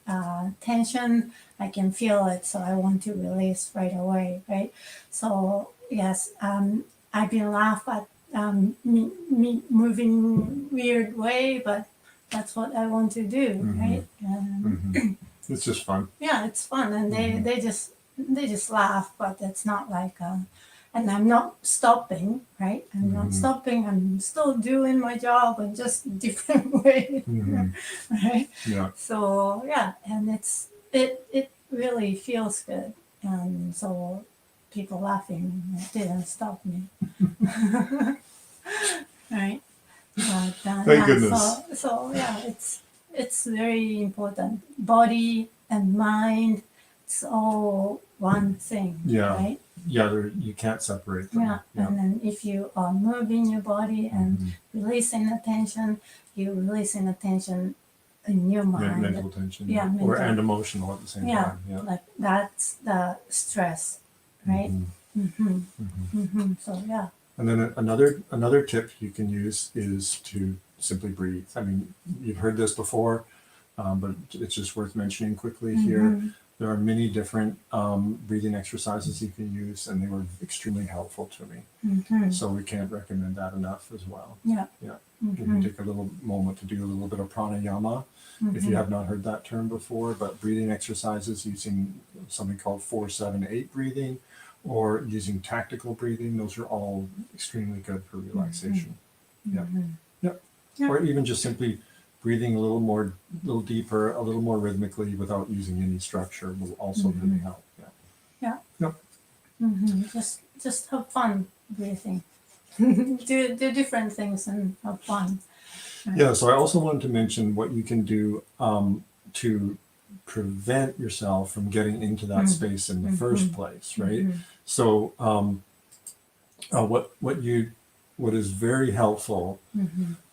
tension, I can feel it, so I want to release right away, right? So yes, I've been laughed at me moving weird way, but that's what I want to do, right? It's just fun. Yeah, it's fun, and they just laugh, but it's not like and I'm not stopping, right? I'm not stopping. I'm still doing my job in just different way, right? Yeah. So yeah, and it really feels good, and so people laughing didn't stop me, right? But Thank goodness. So yeah, it's very important. Body and mind, it's all one thing, right? Yeah, you can't separate them. Yeah, and then if you are moving your body and releasing attention, you're releasing attention in your mind. Mental tension. Yeah, and emotional at the same time. Yeah. Like that's the stress, right? So yeah. And then another tip you can use is to simply breathe. I mean, you've heard this before, but it's just worth mentioning quickly here. There are many different breathing exercises you can use, and they were extremely helpful to me. So we can't recommend that enough as well. Yeah. Yeah. You can take a little moment to do a little bit of pranayama, if you have not heard that term before, but breathing exercises using something called 4-7-8 breathing, or using tactical breathing. Those are all extremely good for relaxation. Yeah. Or even just simply breathing a little deeper, a little more rhythmically without using any structure will also really help. Just have fun breathing. do different things and have fun. Right? Yeah. So I also wanted to mention what you can do to prevent yourself from getting into that space in the first place, right? So what is very helpful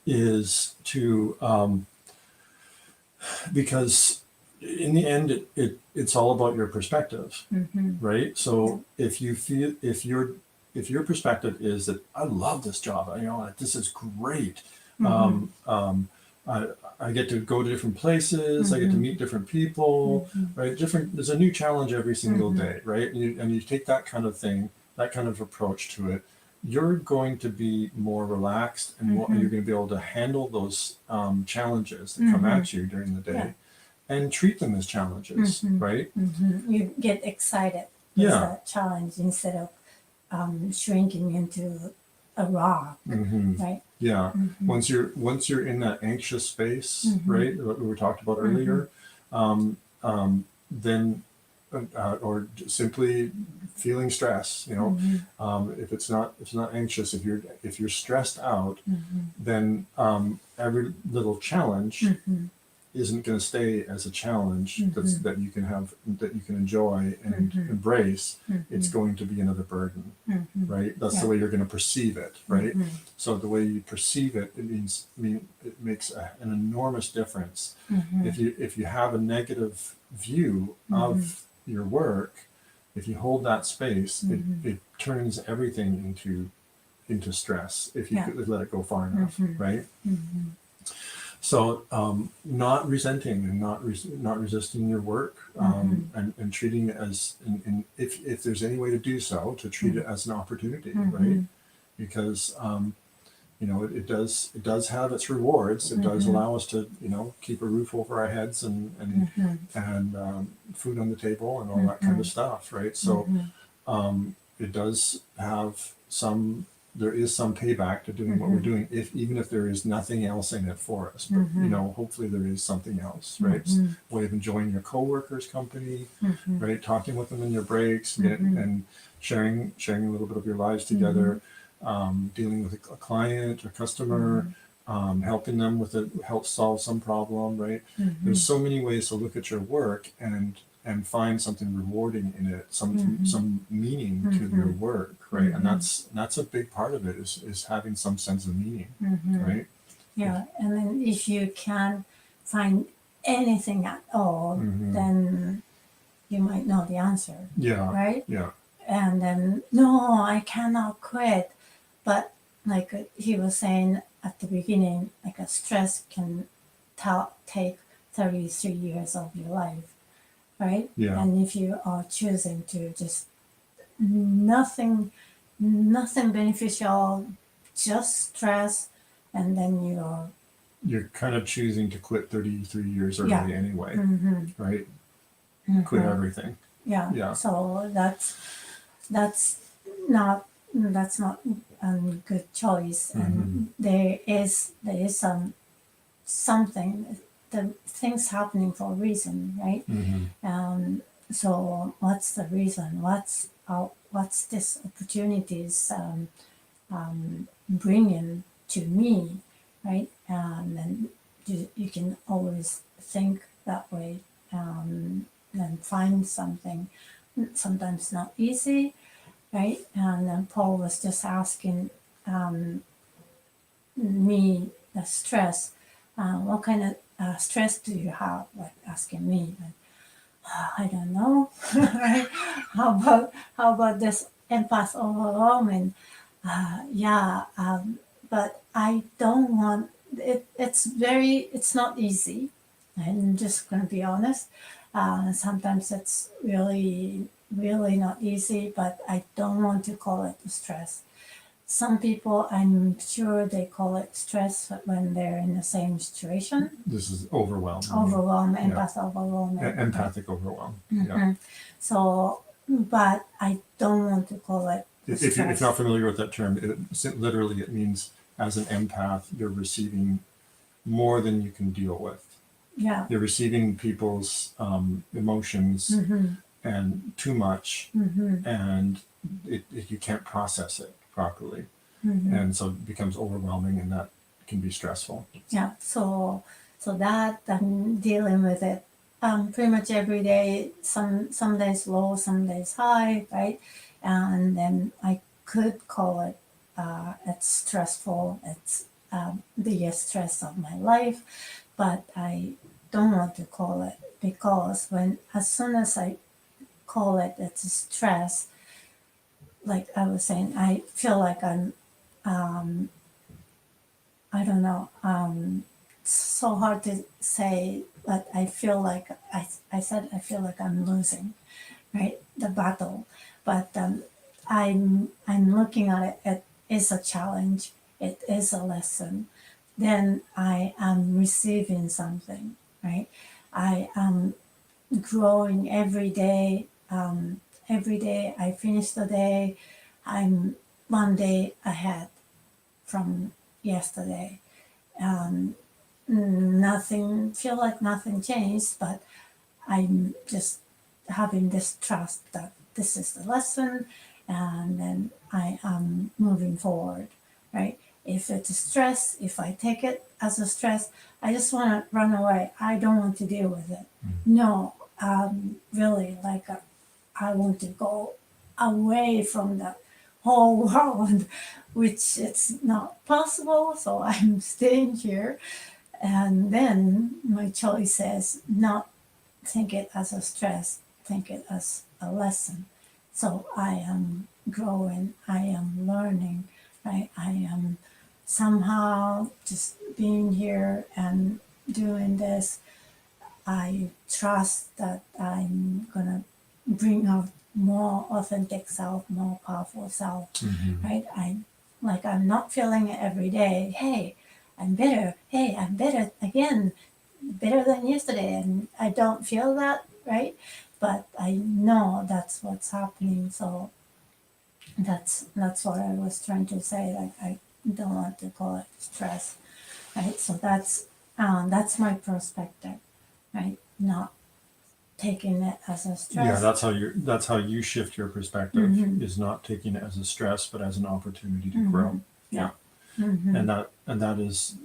is to because in the end it's all about your perspective, right? So if your perspective is that I love this job, this is great, I get to go to different places, I get to meet different people, right? There's a new challenge every single day, right? And you take that kind of thing, that kind of approach to it, you're going to be more relaxed, and you're going to be able to handle those challenges that come at you during the day and treat them as challenges, right? You get excited with that challenge instead of shrinking into a rock, right? Yeah. Once you're in that anxious space, right, what we talked about earlier, then or simply feeling stress, if it's not anxious, if you're stressed out, then every little challenge isn't going to stay as a challenge Mhm. that you can have, that you can enjoy and Mhm. embrace. Mhm. It's going to be another burden, Mhm. right? That's Yeah. the way you're going to perceive it, right? Mhm. So the way you perceive it, it makes an enormous difference. Mhm. If you have a negative view Mhm. of your work, if you hold that space, Mhm. it turns everything into stress if you Yeah. could let it go far enough, Mhm. right? Mhm. So not resenting and not resisting your work, Mhm. and treating it as, and if there's any way to do so, to treat it as an opportunity, right? Mhm. Because it does have its rewards. It does Mhm. allow us to keep a roof over our heads Mhm. and food on the table and all that kind of stuff, right? So Mhm. it does have some, there is some payback to doing what we're Mhm. doing, if even if there is nothing else in it for us. But Mhm. hopefully there is something else, right? It's Mhm. a way of enjoying your coworkers' company, Mhm. right? Talking with them in your breaks, Mhm. and sharing a little bit of your lives Mhm. together, dealing with a client, a customer, Mhm. helping them with help solve some problem, right? There's Mhm. so many ways to look at your work and find something rewarding in it, Mhm. some meaning to your Mhm. work, right? And Mhm. that's a big part of it, is having some sense of meaning, Mhm. right? Yeah, and then if you can't find anything at all, Hmm. then you might know the answer, Yeah, right? yeah, And then, no, I cannot quit. But like he was saying at the beginning, like a stress can take 33 years of your life, right? yeah. And if you are choosing to just nothing, nothing beneficial, just stress, and then You're kind of choosing to quit 33 years yeah. early anyway, Mm-hmm. right? Quit Mm-hmm. everything. Yeah. Yeah. So that's not a good choice, Hmm. and there is something, the things happening for a reason, right? Hmm. Um, so what's the reason? What's this opportunities bringing to me, right? And you can always think that way, and find something. Sometimes not easy, right? And then Paul was just asking me the stress. What kind of stress do you have? Like asking me, like, I don't know, right? How about this empath overwhelming? Yeah, but I don't want it. It's not easy. I'm just gonna be honest. Sometimes it's really, really not easy, but I don't want to call it stress. Some people, I'm sure they call it stress when they're in the same situation. This is overwhelm. Overwhelm, Yeah. empath overwhelming. Empathic overwhelm. Yeah. Mhm. So, but I don't want to call it If you're stress. not familiar with that term, literally it means, as an empath, you're receiving more than you can deal with. Yeah. You're receiving people's emotions Mm-hmm. and too much, Mm-hmm. and you can't process it properly, Mm-hmm. and so it becomes overwhelming, and that can be stressful. Yeah. So that I'm dealing with it pretty much every day. Some days low, some days high, right? And then I could call it it's stressful. It's the stress of my life, but I don't want to call it, because when as soon as I call it it's stress, like I was saying, I feel like I'm um, I don't know. It's so hard to say, but I feel like I said I feel like I'm losing, right? The battle, but I'm looking at it. It is a challenge. It is a lesson. Then I am receiving something, right? I am growing every day. Every day I finish the day, I'm one day ahead from yesterday. Um, Nothing, feel like nothing changed, but I'm just having this trust that this is the lesson, and then I am moving forward, right? If it's a stress, if I take it as a stress, I just want to run away. I don't want to deal with it. No, really, like I want to go away from the whole world, which it's not possible. So I'm staying here. And then my choice is not think it as a stress, think it as a lesson. So I am growing, I am learning, right? I am somehow just being here and doing this. I trust that I'm gonna bring out more authentic self, more powerful self, right? I'm not feeling it every day. Hey, I'm better. Hey, I'm better again, better than yesterday, and I don't feel that, right? But I know that's what's happening. So that's what I was trying to say. Like I don't want to call it stress, right? So that's my perspective, right? Not taking it as a stress. Yeah, that's how you shift your perspective, is not taking it as a stress, but as an opportunity to grow. Yeah. And that is,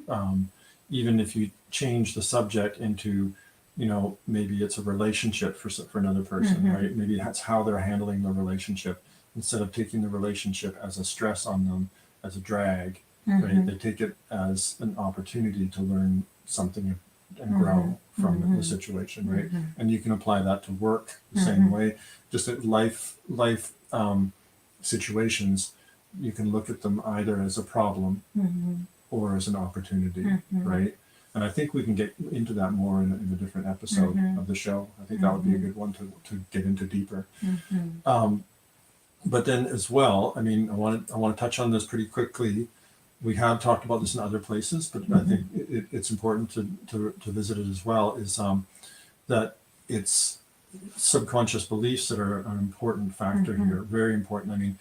even if you change the subject into, maybe it's a relationship for another person, right? Maybe that's how they're handling the relationship. Instead of taking the relationship as a stress on them, as a drag, right? They take it as an opportunity to learn something and grow from the situation, right? And you can apply that to work the same way. Just at life situations, you can look at them either as a problem or as an opportunity, right? And I think we can get into that more in a different episode of the show. I think that would be a good one to get into deeper. But then as well, I mean, I want to touch on this pretty quickly. We have talked about this in other places, but I think it's important to visit it as well, is that it's subconscious beliefs that are an important factor here, very important. I mean,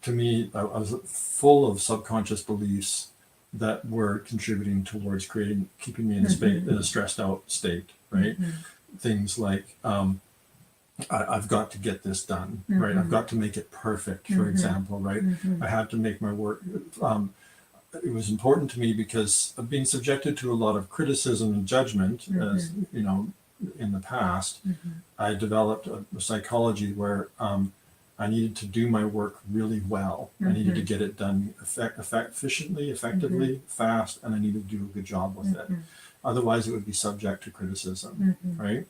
to me, I was full of subconscious beliefs that were contributing towards keeping me in a stressed out state, right? Things like, I've got to get this done, right? I've got to make it perfect, for example, right? I have to make my work. It was important to me because of being subjected to a lot of criticism and judgment, as you know, in the past. I developed a psychology where I needed to do my work really well. I needed to get it done efficiently, effectively, fast, and I needed to do a good job with it. Otherwise, it would be subject to criticism, right?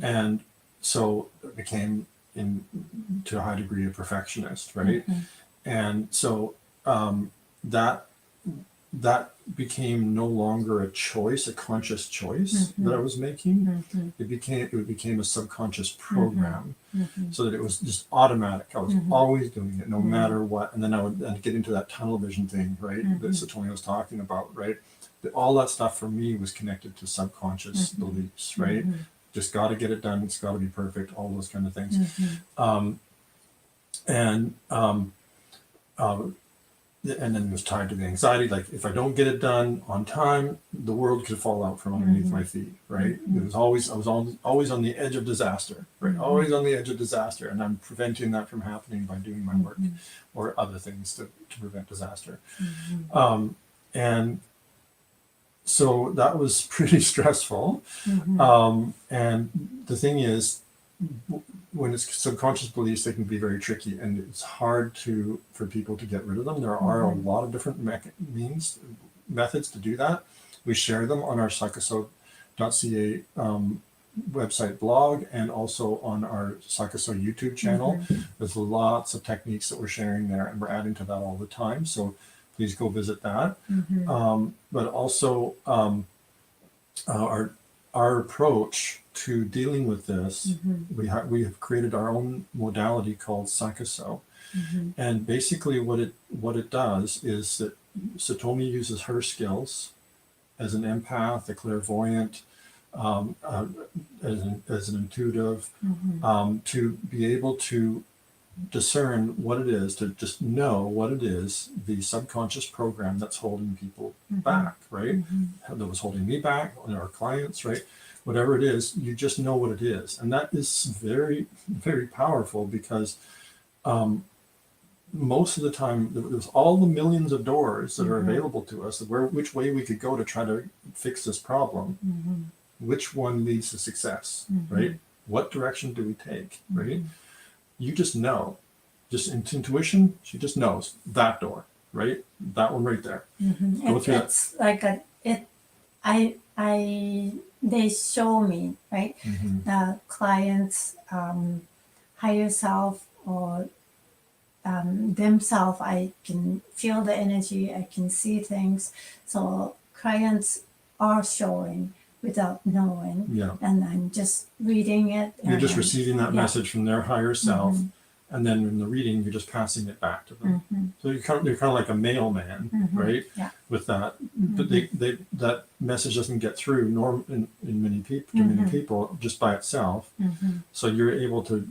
And so it became, to a high degree, a perfectionist, right? And so that became no longer a choice, a conscious choice that I was making. It became a subconscious program, so that it was just automatic. I was always doing it, no matter what. And then I'd get into that tunnel vision thing, right? That Satomi was talking about, right? All that stuff for me was connected to subconscious beliefs, right? Just got to get it done. It's got to be perfect. All those kind of things. And then it was tied to the anxiety. Like if I don't get it done on time, the world could fall out from underneath my feet, right? It was always on the edge of disaster, right? Always on the edge of disaster, and I'm preventing that from happening by doing my work or other things to prevent disaster. And so that was pretty stressful. And the thing is, when it's subconscious beliefs, they can be very tricky, and it's hard for people to get rid of them. There are a lot of different methods to do that. We share them on our psychoso.ca website blog, and also on our Psychoso YouTube channel. There's lots of techniques that we're sharing there, and we're adding to that all the time. So please go visit that. But also our approach to dealing with this, we have created our own modality called Psychoso. And basically what it does is that Satomi uses her skills as an empath, a clairvoyant, as an intuitive, to be able to discern what it is, to just know what it is, the subconscious program that's holding people back, right? That was holding me back, and our clients, right? Whatever it is, you just know what it is. And that is very, very powerful, because most of the time, there's all the millions of doors that are Mhm. available to us, which way we could go to try to fix this problem. Mhm. Which one leads to success, right? What direction do we take, right? You just know, just intuition. She just knows that door, right? That one right there. Go through that. It's like I they show me, right? The clients higher self or themselves. I can feel the energy. I can see things. So clients are showing without knowing, Yeah, and I'm just reading it. you're just And receiving that yeah. message from their higher self, and then in the reading, you're just passing it back to them. So you're kind of like a mailman, right? Yeah. With that, but they that message doesn't get through in many people to many people just by itself. So you're able to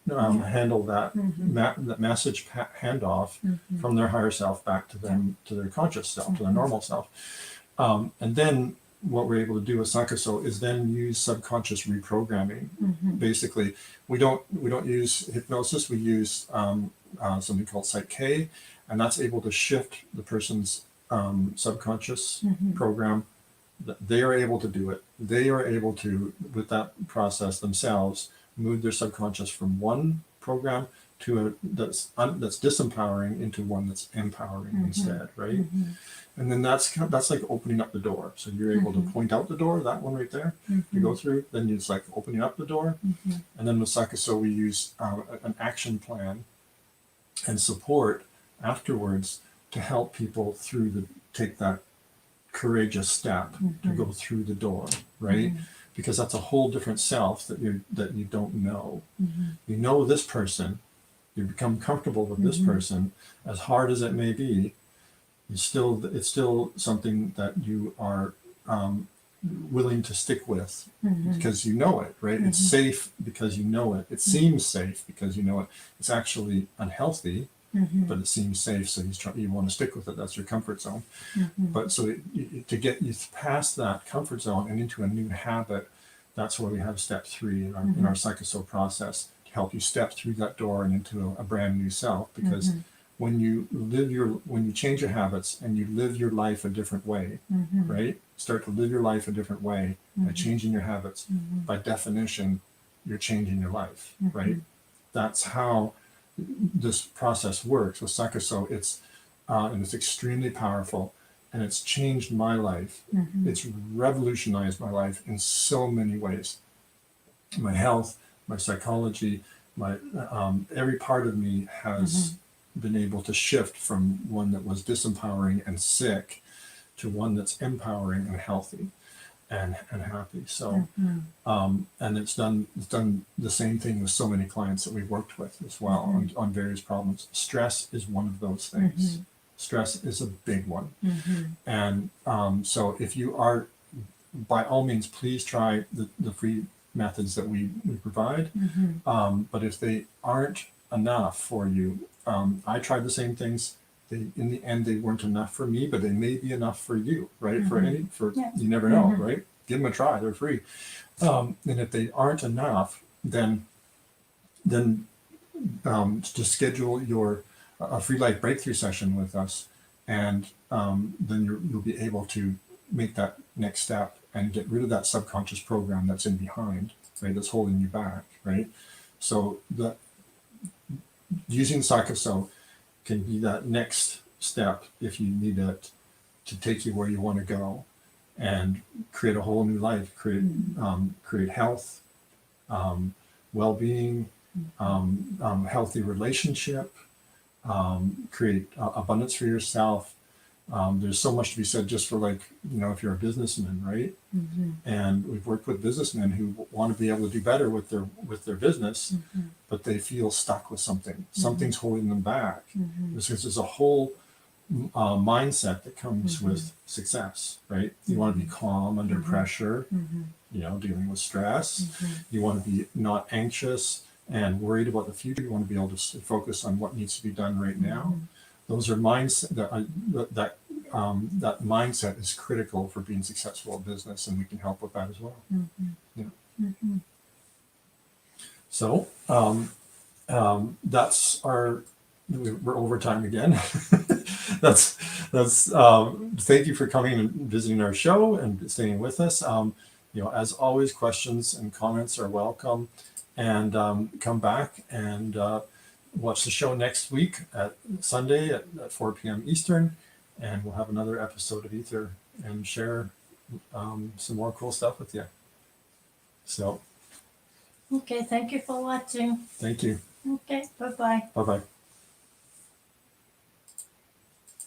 handle that that message handoff from their higher self back to them, to their conscious self, to their normal self. And then what we're able to do with Sankaso is then use subconscious reprogramming. Basically, we don't use hypnosis. We use something called Psych K, and that's able to shift the person's subconscious program. They are able to do it. They are able to, with that process themselves, move their subconscious from one program to that's disempowering into one that's empowering instead, right? And then that's like opening up the door. So you're able to point out the door, that one right there, to go through. Then it's like opening up the door. And then with Sankaso, we use an action plan and support afterwards to help people take that courageous step to go through the door, right? Because that's a whole different self that you don't know. You know this person, you become comfortable with this person, as hard as it may be. It's still something that you are willing to stick with because you know it, right? It's safe because you know it. It seems safe because you know it. It's actually unhealthy, but it seems safe, so you want to stick with it. That's your comfort zone. But so to get you past that comfort zone and into a new habit, that's where we have step 3 in our Psychoso process to help you step through that door and into a brand new self. Because when you change your habits and you live your life a different way, right? Start to live your life a different way by changing your habits. By definition, you're changing your life, right? That's how this process works with Sankaso. And it's extremely powerful, and it's changed my life. It's revolutionized my life in so many ways. My health, my psychology, my every part of me has been able to shift from one that was disempowering and sick to one that's empowering and healthy and happy. So and it's done the same thing with so many clients that we've worked with as well on various problems. Stress is one of those things. Stress is a big one. And so if you are, by all means, please try the free methods that we provide. But if they aren't enough for you, I tried the same things. In the end, they weren't enough for me, but they may be enough for you, right? You never know, right? Give them a try. They're free. And if they aren't enough, then to schedule a free life breakthrough session with us, and then you'll be able to make that next step and get rid of that subconscious program that's in behind, right? That's holding you back, right? So using Psychoso can be that next step if you need it to take you where you want to go and create a whole new life, create health, well-being, healthy relationship, create abundance for yourself. There's so much to be said just for if you're a businessman, right? And we've worked with businessmen who want to be able to do better with their business, but they feel stuck with something. Something's holding them back. Because there's a whole mindset that comes with success, right? You want to be calm under pressure, dealing with stress. You want to be not anxious and worried about the future. You want to be able to focus on what needs to be done right now. Those are mindset that mindset is critical for being successful in business, and we can help with that as well. So that's our we're overtime again. that's thank you for coming and visiting our show and staying with us. As always, questions and comments are welcome, and come back and watch the show next week at Sunday at 4 p.m. Eastern, and we'll have another episode of Aether and share some more cool stuff with you. So Okay, thank you for watching. thank you. Okay, bye-bye. Bye-bye.